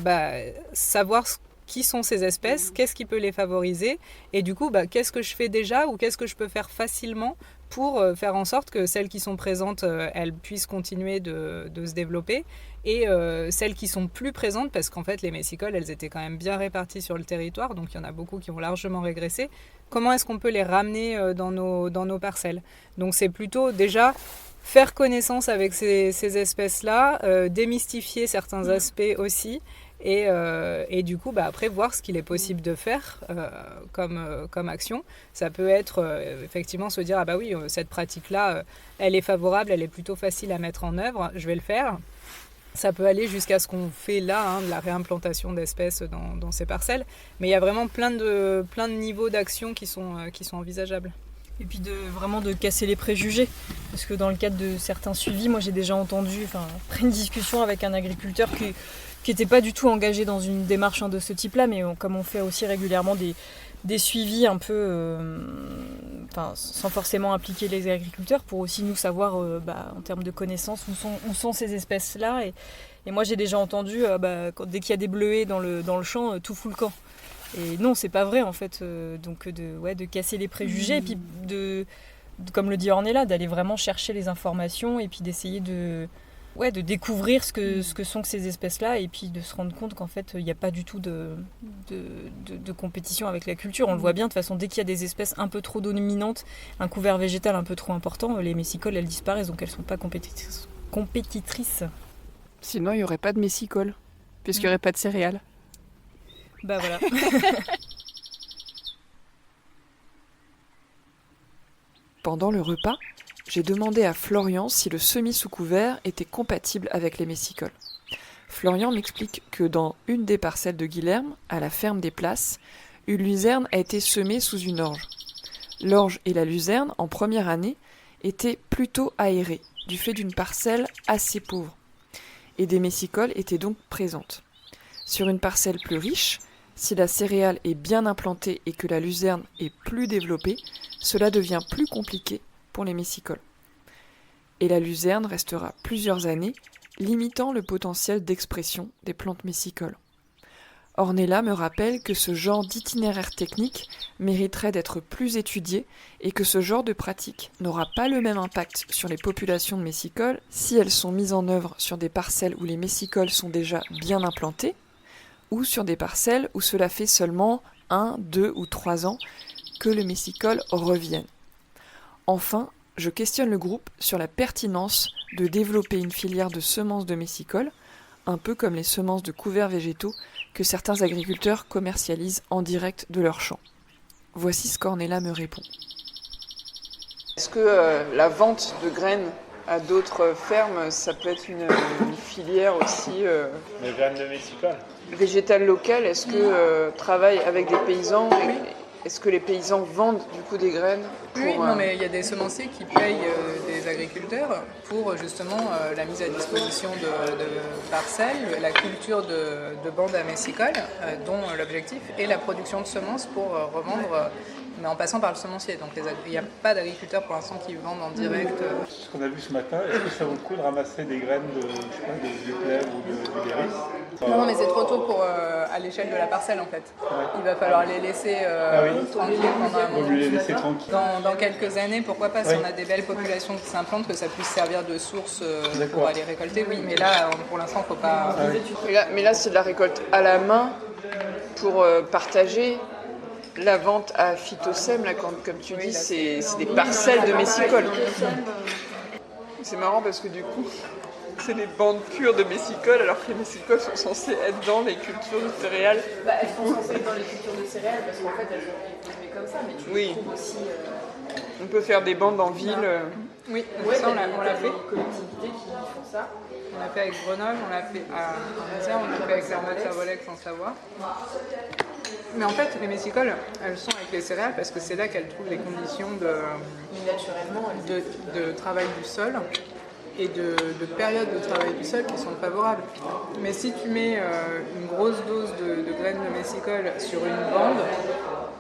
savoir qui sont ces espèces, qu'est-ce qui peut les favoriser, et du coup qu'est-ce que je fais déjà ou qu'est-ce que je peux faire facilement pour faire en sorte que celles qui sont présentes elles puissent continuer de se développer, et celles qui sont plus présentes, parce qu'en fait les messicoles elles étaient quand même bien réparties sur le territoire, donc il y en a beaucoup qui ont largement régressé. Comment est-ce qu'on peut les ramener dans nos parcelles ? Donc c'est plutôt déjà faire connaissance avec ces espèces-là, démystifier certains aspects aussi, et du coup après voir ce qu'il est possible de faire comme action. Ça peut être effectivement se dire ah bah oui, cette pratique-là elle est favorable, elle est plutôt facile à mettre en œuvre, je vais le faire. Ça peut aller jusqu'à ce qu'on fait là, de la réimplantation d'espèces dans ces parcelles. Mais il y a vraiment plein de niveaux d'action qui sont envisageables. Et puis vraiment de casser les préjugés. Parce que dans le cadre de certains suivis, moi j'ai déjà entendu, après une discussion avec un agriculteur qui n'était pas du tout engagé dans une démarche de ce type-là, mais comme on fait aussi régulièrement des suivis un peu, sans forcément impliquer les agriculteurs, pour aussi nous savoir, en termes de connaissances, où sont ces espèces-là. Et moi, j'ai déjà entendu, dès qu'il y a des bleuets dans le champ, tout fout le camp. Et non, c'est pas vrai, en fait. Donc, de casser les préjugés, et puis comme le dit Ornella, d'aller vraiment chercher les informations, et puis d'essayer de découvrir ce que sont ces espèces-là, et puis de se rendre compte qu'en fait, il n'y a pas du tout de compétition avec la culture. On le voit bien, de toute façon, dès qu'il y a des espèces un peu trop dominantes, un couvert végétal un peu trop important, les messicoles, elles disparaissent, donc elles ne sont pas compétitrices. Sinon, il n'y aurait pas de messicoles, puisqu'il n'y aurait pas de céréales. Bah voilà. Pendant le repas, j'ai demandé à Florian si le semis sous couvert était compatible avec les messicoles. Florian m'explique que dans une des parcelles de Guilherme, à la ferme des Places, une luzerne a été semée sous une orge. L'orge et la luzerne, en première année, étaient plutôt aérées, du fait d'une parcelle assez pauvre. Et des messicoles étaient donc présentes. Sur une parcelle plus riche, si la céréale est bien implantée et que la luzerne est plus développée, cela devient plus compliqué pour les messicoles. Et la luzerne restera plusieurs années, limitant le potentiel d'expression des plantes messicoles. Ornella me rappelle que ce genre d'itinéraire technique mériterait d'être plus étudié et que ce genre de pratique n'aura pas le même impact sur les populations de messicoles si elles sont mises en œuvre sur des parcelles où les messicoles sont déjà bien implantés ou sur des parcelles où cela fait seulement 1, 2 ou 3 ans que le messicole revienne. Enfin, je questionne le groupe sur la pertinence de développer une filière de semences de messicoles, un peu comme les semences de couverts végétaux que certains agriculteurs commercialisent en direct de leurs champs. Voici ce qu'Ornella me répond. Est-ce que la vente de graines à d'autres fermes, ça peut être une filière aussi Les graines de messicole. Végétale locale? Est-ce que travaille avec des paysans? Est-ce que les paysans vendent du coup des graines pour, Oui, non, mais il y a des semenciers qui payent des agriculteurs pour justement la mise à disposition de parcelles, la culture de bandes à messicoles, dont l'objectif est la production de semences pour revendre, mais en passant par le semencier. Donc il n'y a pas d'agriculteurs pour l'instant qui vendent en direct. Ce qu'on a vu ce matin, est-ce que ça vaut le coup de ramasser des graines de plèvre ou de guéris? Non, mais c'est trop tôt pour à l'échelle de la parcelle en fait. Ouais. Il va falloir les laisser tranquilles pendant un moment. Vous les laisser tranquilles. Dans quelques années, pourquoi pas, si on a des belles populations qui s'implantent, que ça puisse servir de source pour aller récolter, oui. Mais là, pour l'instant, il ne faut pas... Mais là, c'est de la récolte à la main pour partager. La vente à Phytosem, là, comme tu dis, c'est des parcelles de messicoles. C'est marrant parce que du coup... C'est les bandes pures de messicoles, alors que les messicoles sont censées être dans les cultures de céréales. Elles sont censées être dans les cultures de céréales parce qu'en fait elles ont été élevées comme ça, mais tu trouves aussi... On peut faire des bandes en ville. Oui, ça on l'a fait. Des collectivités qui font ça. On l'a fait avec Grenoble, on l'a fait à Anzère, on l'a fait avec Servolex en Savoie. Mais en fait, les messicoles, elles sont avec les céréales parce que c'est là qu'elles trouvent les conditions de travail du sol et de périodes de travail du sol qui sont favorables. Mais si tu mets une grosse dose de graines de messicole sur une bande,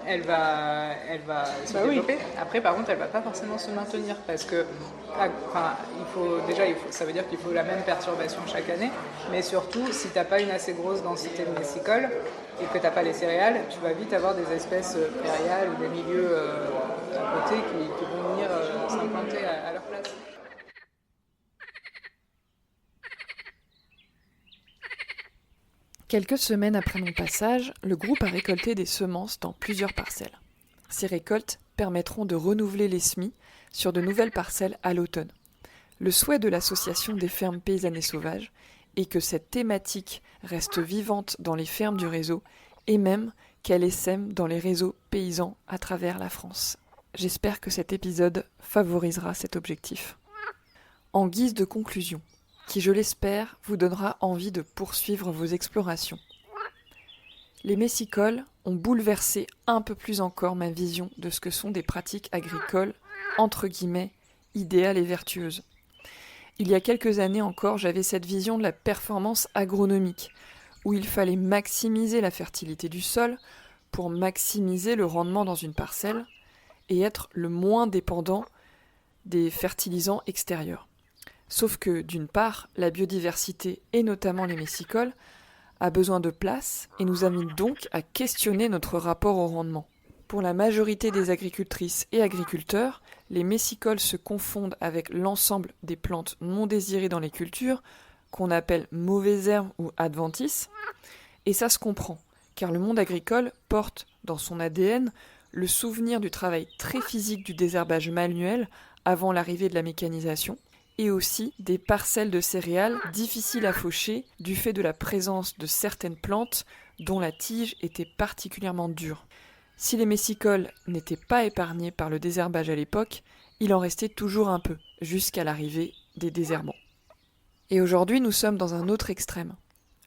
elle va se développer. Oui. Après, par contre, elle ne va pas forcément se maintenir parce que ça veut dire qu'il faut la même perturbation chaque année. Mais surtout, si tu n'as pas une assez grosse densité de messicole et que tu n'as pas les céréales, tu vas vite avoir des espèces prairiales ou des milieux à côté qui vont venir s'implanter à leur place. Quelques semaines après mon passage, le groupe a récolté des semences dans plusieurs parcelles. Ces récoltes permettront de renouveler les semis sur de nouvelles parcelles à l'automne. Le souhait de l'association des fermes paysannes et sauvages est que cette thématique reste vivante dans les fermes du réseau et même qu'elle essaime dans les réseaux paysans à travers la France. J'espère que cet épisode favorisera cet objectif. En guise de conclusion, qui, je l'espère, vous donnera envie de poursuivre vos explorations. Les messicoles ont bouleversé un peu plus encore ma vision de ce que sont des pratiques agricoles, entre guillemets, idéales et vertueuses. Il y a quelques années encore, j'avais cette vision de la performance agronomique, où il fallait maximiser la fertilité du sol pour maximiser le rendement dans une parcelle et être le moins dépendant des fertilisants extérieurs. Sauf que, d'une part, la biodiversité, et notamment les messicoles, a besoin de place et nous amène donc à questionner notre rapport au rendement. Pour la majorité des agricultrices et agriculteurs, les messicoles se confondent avec l'ensemble des plantes non désirées dans les cultures, qu'on appelle mauvaises herbes ou adventices, et ça se comprend, car le monde agricole porte dans son ADN le souvenir du travail très physique du désherbage manuel avant l'arrivée de la mécanisation, et aussi des parcelles de céréales difficiles à faucher du fait de la présence de certaines plantes dont la tige était particulièrement dure. Si les messicoles n'étaient pas épargnés par le désherbage à l'époque, il en restait toujours un peu, jusqu'à l'arrivée des désherbants. Et aujourd'hui, nous sommes dans un autre extrême.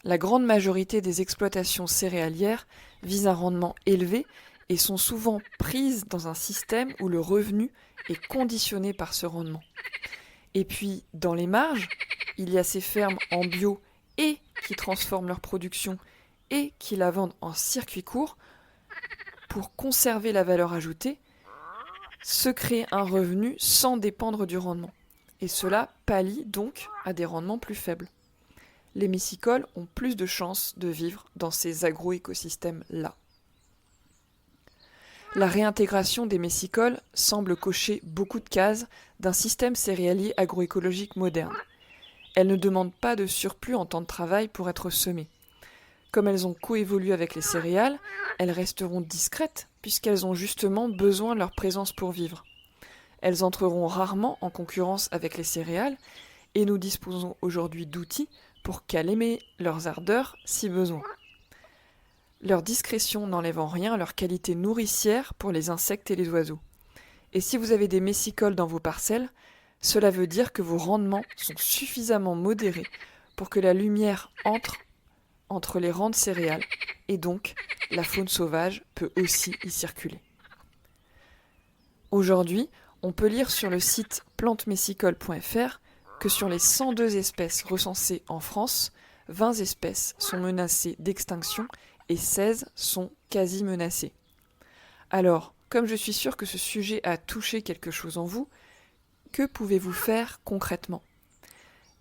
La grande majorité des exploitations céréalières visent un rendement élevé et sont souvent prises dans un système où le revenu est conditionné par ce rendement. Et puis, dans les marges, il y a ces fermes en bio et qui transforment leur production et qui la vendent en circuit court pour conserver la valeur ajoutée, se créer un revenu sans dépendre du rendement. Et cela pallie donc à des rendements plus faibles. Les messicoles ont plus de chances de vivre dans ces agro-écosystèmes-là. La réintégration des messicoles semble cocher beaucoup de cases d'un système céréalier agroécologique moderne. Elles ne demandent pas de surplus en temps de travail pour être semées. Comme elles ont coévolué avec les céréales, elles resteront discrètes puisqu'elles ont justement besoin de leur présence pour vivre. Elles entreront rarement en concurrence avec les céréales et nous disposons aujourd'hui d'outils pour calmer leurs ardeurs si besoin. Leur discrétion n'enlève en rien leur qualité nourricière pour les insectes et les oiseaux. Et si vous avez des messicoles dans vos parcelles, cela veut dire que vos rendements sont suffisamment modérés pour que la lumière entre les rangs de céréales et donc la faune sauvage peut aussi y circuler. Aujourd'hui, on peut lire sur le site plantemessicole.fr que sur les 102 espèces recensées en France, 20 espèces sont menacées d'extinction et 16 sont quasi menacées. Alors, comme je suis sûre que ce sujet a touché quelque chose en vous, que pouvez-vous faire concrètement ?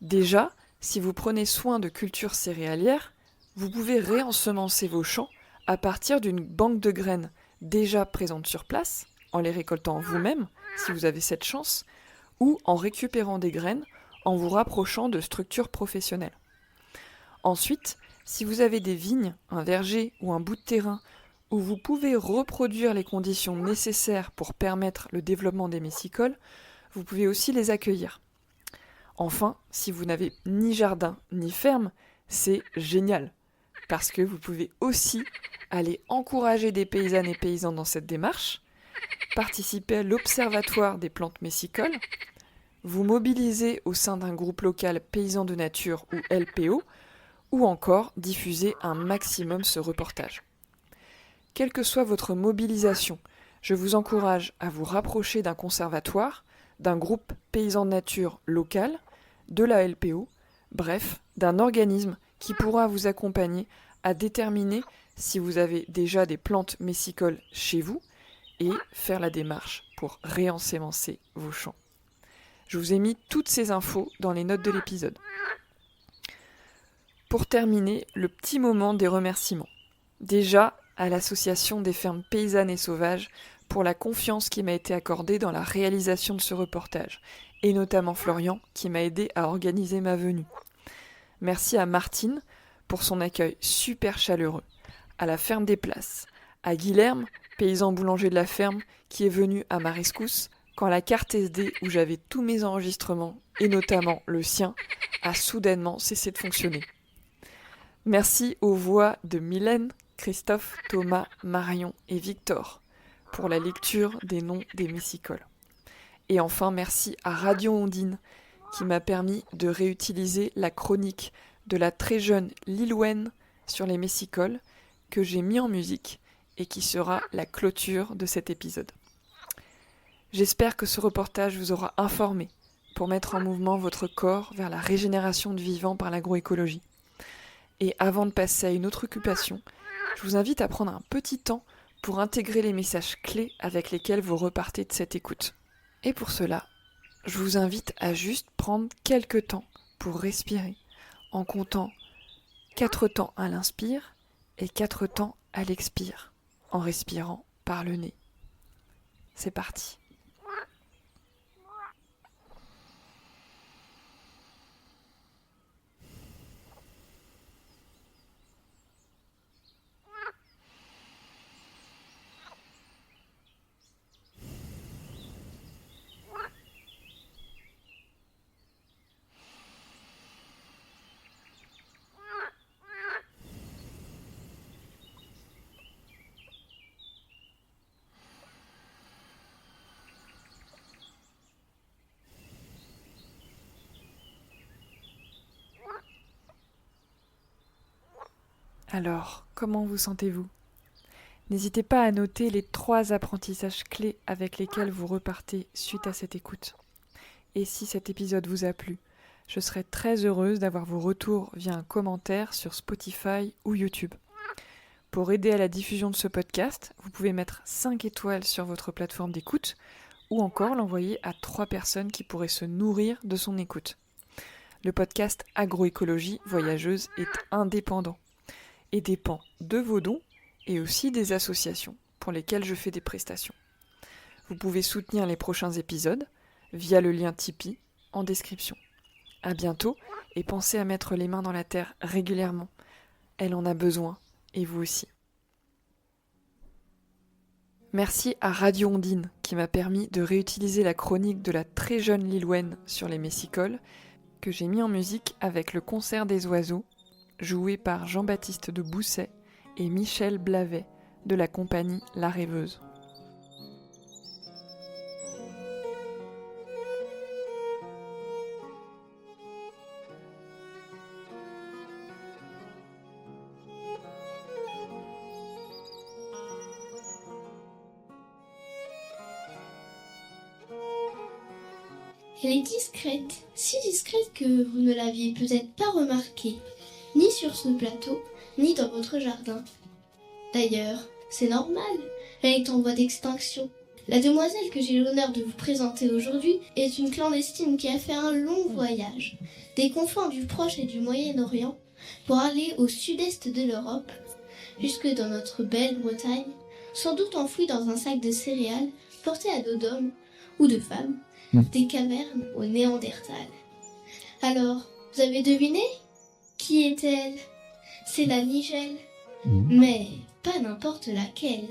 Déjà, si vous prenez soin de cultures céréalières, vous pouvez réensemencer vos champs à partir d'une banque de graines déjà présente sur place, en les récoltant vous-même, si vous avez cette chance, ou en récupérant des graines en vous rapprochant de structures professionnelles. Ensuite, si vous avez des vignes, un verger ou un bout de terrain où vous pouvez reproduire les conditions nécessaires pour permettre le développement des messicoles, vous pouvez aussi les accueillir. Enfin, si vous n'avez ni jardin ni ferme, c'est génial, parce que vous pouvez aussi aller encourager des paysannes et paysans dans cette démarche, participer à l'Observatoire des plantes messicoles, vous mobiliser au sein d'un groupe local Paysans de Nature ou LPO, ou encore diffuser un maximum ce reportage. Quelle que soit votre mobilisation, je vous encourage à vous rapprocher d'un conservatoire, d'un groupe Paysans de Nature local, de la LPO, bref, d'un organisme qui pourra vous accompagner à déterminer si vous avez déjà des plantes messicoles chez vous et faire la démarche pour réensémencer vos champs. Je vous ai mis toutes ces infos dans les notes de l'épisode. Pour terminer, le petit moment des remerciements. Déjà, à l'association des fermes paysannes et sauvages pour la confiance qui m'a été accordée dans la réalisation de ce reportage, et notamment Florian qui m'a aidé à organiser ma venue. Merci à Martine pour son accueil super chaleureux, à la ferme des Places, à Guilherme, paysan boulanger de la ferme, qui est venu à ma rescousse quand la carte SD où j'avais tous mes enregistrements, et notamment le sien, a soudainement cessé de fonctionner. Merci aux voix de Mylène, Christophe, Thomas, Marion et Victor pour la lecture des noms des messicoles. Et enfin, merci à Radio Ondine qui m'a permis de réutiliser la chronique de la très jeune Lilouenne sur les messicoles que j'ai mis en musique et qui sera la clôture de cet épisode. J'espère que ce reportage vous aura informé pour mettre en mouvement votre corps vers la régénération du vivant par l'agroécologie. Et avant de passer à une autre occupation, je vous invite à prendre un petit temps pour intégrer les messages clés avec lesquels vous repartez de cette écoute. Et pour cela, je vous invite à juste prendre quelques temps pour respirer, en comptant 4 temps à l'inspire et 4 temps à l'expire, en respirant par le nez. C'est parti. Alors, comment vous sentez-vous ? N'hésitez pas à noter les 3 apprentissages clés avec lesquels vous repartez suite à cette écoute. Et si cet épisode vous a plu, je serais très heureuse d'avoir vos retours via un commentaire sur Spotify ou YouTube. Pour aider à la diffusion de ce podcast, vous pouvez mettre 5 étoiles sur votre plateforme d'écoute ou encore l'envoyer à 3 personnes qui pourraient se nourrir de son écoute. Le podcast Agroécologie Voyageuse est indépendant et dépend de vos dons et aussi des associations pour lesquelles je fais des prestations. Vous pouvez soutenir les prochains épisodes via le lien Tipeee en description. À bientôt et pensez à mettre les mains dans la terre régulièrement. Elle en a besoin et vous aussi. Merci à Radio Ondine qui m'a permis de réutiliser la chronique de la très jeune Lilwen sur les messicoles que j'ai mis en musique avec le concert des oiseaux joué par Jean-Baptiste de Bousset et Michel Blavet de la compagnie La Rêveuse. Elle est discrète, si discrète que vous ne l'aviez peut-être pas remarquée, ni sur ce plateau, ni dans votre jardin. D'ailleurs, c'est normal, elle est en voie d'extinction. La demoiselle que j'ai l'honneur de vous présenter aujourd'hui est une clandestine qui a fait un long voyage, des confins du Proche et du Moyen-Orient, pour aller au sud-est de l'Europe, jusque dans notre belle Bretagne, sans doute enfouie dans un sac de céréales porté à dos d'hommes ou de femmes, des cavernes au Néandertal. Alors, vous avez deviné ? Qui est-elle ? C'est la Nigelle. Mais pas n'importe laquelle.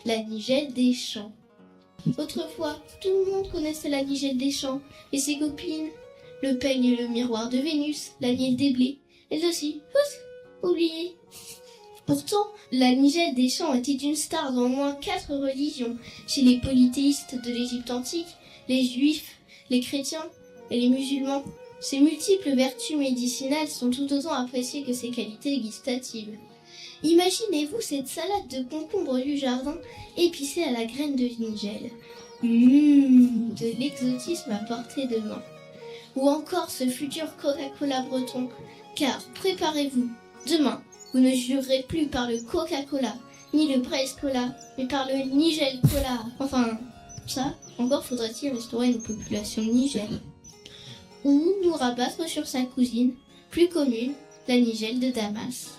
La Nigelle des champs. Autrefois, tout le monde connaissait la Nigelle des champs et ses copines. Le peigne et le miroir de Vénus, la Nielle des blés. Elles aussi, oubliées. Pourtant, la Nigelle des champs était une star dans au moins 4 religions. Chez les polythéistes de l'Égypte antique, les juifs, les chrétiens et les musulmans. Ses multiples vertus médicinales sont tout autant appréciées que ses qualités gustatives. Imaginez-vous cette salade de concombres du jardin épicée à la graine de nigelle. De l'exotisme à portée de main. Ou encore ce futur Coca-Cola breton. Car, préparez-vous, demain, vous ne jurerez plus par le Coca-Cola, ni le Braise Cola, mais par le Nigel Cola. Enfin, ça, encore faudrait-il restaurer une population de Nigel. Ou nous rabattre sur sa cousine, plus commune, la Nigelle de Damas.